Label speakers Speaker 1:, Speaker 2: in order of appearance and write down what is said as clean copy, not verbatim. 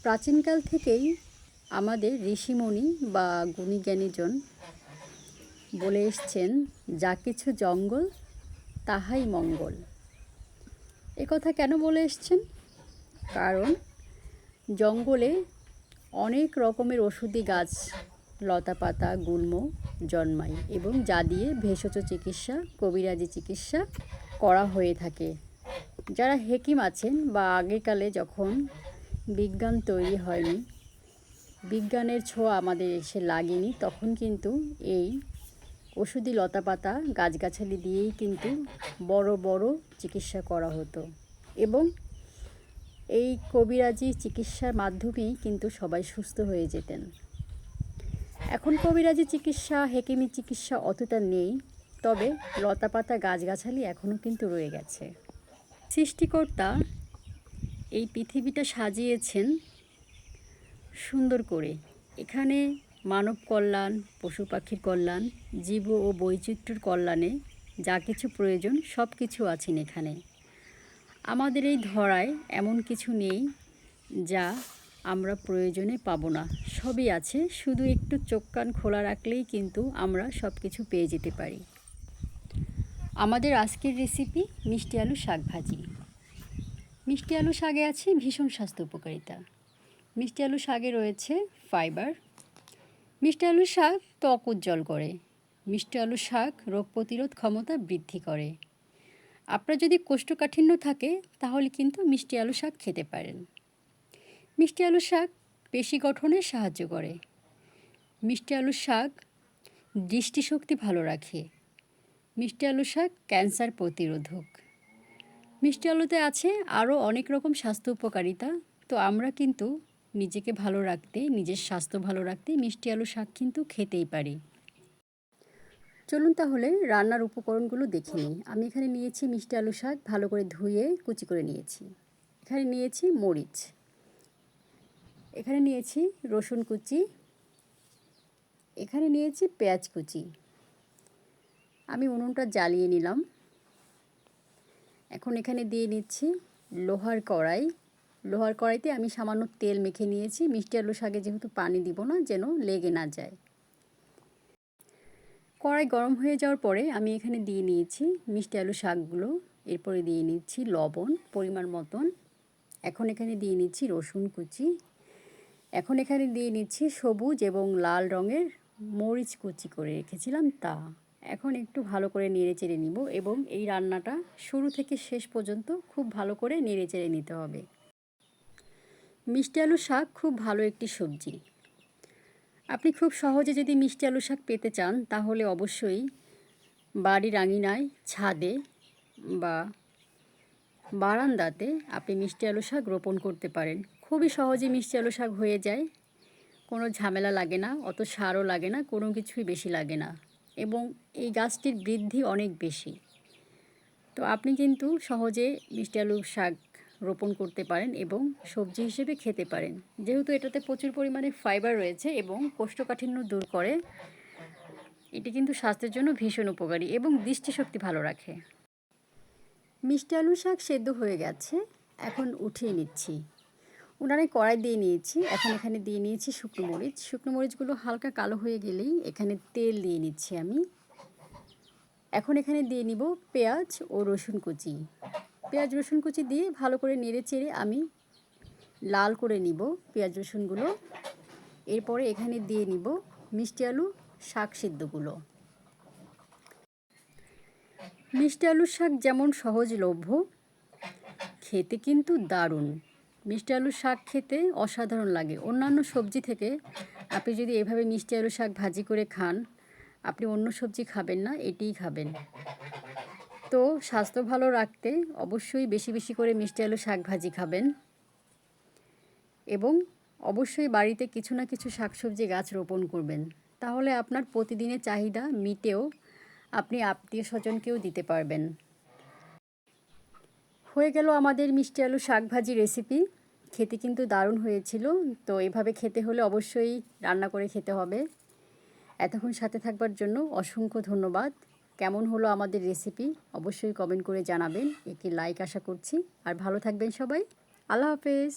Speaker 1: প্রাচীনকাল থেকেই আমাদের ঋষিমণি বা গুণী জ্ঞানীজন বলে এসছেন, যা কিছু জঙ্গল তাহাই মঙ্গল। কথা কেন বলে এসছেন? কারণ জঙ্গলে অনেক রকমের ওষুধি গাছ, লতাপাতা, গুল্ম জন্মায় এবং যা দিয়ে ভেষজ চিকিৎসা, কবিরাজি চিকিৎসা করা হয়ে থাকে। যারা হেকিম আছেন বা আগেকালে যখন বিজ্ঞান তৈরি হয়নি, বিজ্ঞানের ছোঁয়া আমাদের এসে লাগেনি, তখন কিন্তু এই ওষুধি লতাপাতা গাছগাছালি দিয়েই কিন্তু বড় বড় চিকিৎসা করা হতো এবং এই কবিরাজি চিকিৎসার মাধ্যমেই কিন্তু সবাই সুস্থ হয়ে যেতেন। এখন কবিরাজি চিকিৎসা, হেকিমি চিকিৎসা অতটা নেই, তবে লতাপাতা গাছগাছালি এখনও কিন্তু রয়ে গেছে। সৃষ্টিকর্তা এই পৃথিবীটা সাজিয়েছেন সুন্দর করে। এখানে মানব কল্যাণ, পশু পাখির কল্যাণ, জীব ও বৈচিত্র্যের কল্যাণে যা কিছু প্রয়োজন সব কিছু আছেন এখানে। আমাদের এই ধরায় এমন কিছু নেই যা আমরা প্রয়োজনে পাবো না, সবই আছে। শুধু একটু চোখ কান খোলা রাখলেই কিন্তু আমরা সব কিছু পেয়ে যেতে পারি। আমাদের আজকের রেসিপি মিষ্টি আলু শাক ভাজি। মিষ্টি আলু শাকে আছে ভীষণ স্বাস্থ্য উপকারিতা। মিষ্টি আলু শাকে রয়েছে ফাইবার। মিষ্টি আলু শাক ত্বক উজ্জ্বল করে। মিষ্টি আলু শাক রোগ প্রতিরোধ ক্ষমতা বৃদ্ধি করে। আপনার যদি কোষ্ঠকাঠিন্য থাকে তাহলে কিন্তু মিষ্টি আলু শাক খেতে পারেন। মিষ্টি আলু শাক পেশি গঠনে সাহায্য করে। মিষ্টি আলু শাক দৃষ্টিশক্তি ভালো রাখে। মিষ্টি আলু শাক ক্যান্সার প্রতিরোধক। মিষ্টি আলুতে আছে আরও অনেক রকম স্বাস্থ্য উপকারিতা। তো আমরা কিন্তু নিজেকে ভালো রাখতে, নিজের স্বাস্থ্য ভালো রাখতে মিষ্টি আলু শাক কিন্তু খেতেই পারি। চলুন তাহলে রান্নার উপকরণগুলো দেখে নিই। আমি এখানে নিয়েছি মিষ্টি আলু শাক ভালো করে ধুয়ে কুচি করে নিয়েছি। এখানে নিয়েছি মরিচ, এখানে নিয়েছি রসুন কুচি, এখানে নিয়েছি পেঁয়াজ কুচি। আমি উনুনটা জ্বালিয়ে নিলাম। এখন এখানে দিয়ে নিচ্ছি লোহার কড়াই। লোহার কড়াইতে আমি সামান্য তেল মেখে নিয়েছি। মিষ্টি আলু শাকে যেহেতু পানি দিব না, যেন লেগে না যায়। কড়াই গরম হয়ে যাওয়ার পরে আমি এখানে দিয়ে নিয়েছি মিষ্টি আলু শাকগুলো। এরপরে দিয়ে নিচ্ছি লবণ পরিমাণ মতন। এখন এখানে দিয়ে নিচ্ছি রসুন কুচি। এখন এখানে দিয়ে নিচ্ছি সবুজ এবং লাল রঙের মরিচ কুচি করে রেখেছিলাম তা। এখন একটু ভালো করে নেড়ে চেড়ে নিব এবং এই রান্নাটা শুরু থেকে শেষ পর্যন্ত খুব ভালো করে নেড়ে চেড়ে নিতে হবে। মিষ্টি আলু শাক খুব ভালো একটি সবজি। আপনি খুব সহজে যদি মিষ্টি আলু শাক পেতে চান তাহলে অবশ্যই বাড়ির আঙিনায়, ছাদে বা বারান্দাতে আপনি মিষ্টি আলু শাক রোপণ করতে পারেন। খুবই সহজে মিষ্টি আলু শাক হয়ে যায়, কোনো ঝামেলা লাগে না, অত সারও লাগে না, কোনো কিছুই বেশি লাগে না এবং এই গাছটির বৃদ্ধি অনেক বেশি। তো আপনি কিন্তু সহজে মিষ্টি আলু শাক রোপণ করতে পারেন এবং সবজি হিসেবে খেতে পারেন। যেহেতু এটাতে প্রচুর পরিমাণে ফাইবার রয়েছে এবং কোষ্ঠকাঠিন্য দূর করে, এটি কিন্তু স্বাস্থ্যের জন্য ভীষণ উপকারী এবং দৃষ্টিশক্তি ভালো রাখে। মিষ্টি আলু শাক সেদ্ধ হয়ে গেছে, এখন উঠিয়ে নিচ্ছি। উনানে কড়াই দিয়ে নিয়েছি। এখন এখানে দিয়ে নিয়েছি শুকনো মরিচ। শুকনো মরিচগুলো হালকা কালো হয়ে গেলেই এখানে তেল দিয়ে নিচ্ছি আমি। এখন এখানে দিয়ে নিব পেঁয়াজ ও রসুন কুচি। পেঁয়াজ রসুন কুচি দিয়ে ভালো করে নেড়ে চেড়ে আমি লাল করে নিব পেঁয়াজ রসুনগুলো। এরপরে এখানে দিয়ে নিব মিষ্টি আলু শাক সিদ্ধগুলো। মিষ্টি আলুর শাক যেমন সহজলভ্য, খেতে কিন্তু দারুণ। মিষ্টি আলুর শাক খেতে অসাধারণ লাগে। অন্যান্য সবজি থেকে আপনি যদি এভাবে মিষ্টি আলু শাক ভাজি করে খান, আপনি অন্য সবজি খাবেন না, এটিই খাবেন। তো স্বাস্থ্য ভালো রাখতে অবশ্যই বেশি বেশি করে মিষ্টি আলু শাক ভাজি খাবেন এবং অবশ্যই বাড়িতে কিছু না কিছু শাকসবজি গাছ রোপণ করবেন। তাহলে আপনার প্রতিদিনের চাহিদা মিটেও আপনি আত্মীয় স্বজনকেও দিতে পারবেন। হয়ে গেল আমাদের মিষ্টি আলু শাক ভাজি রেসিপি। খেতে কিন্তু দারুণ হয়েছিল। তো এভাবে খেতে হলে অবশ্যই রান্না করে খেতে হবে। এতক্ষণ সাথে থাকবার জন্য অসংখ্য ধন্যবাদ। কেমন হলো আমাদের রেসিপি অবশ্যই কমেন্ট করে জানাবেন। একটি লাইক আশা করছি। আর ভালো থাকবেন সবাই। আল্লাহ হাফেজ।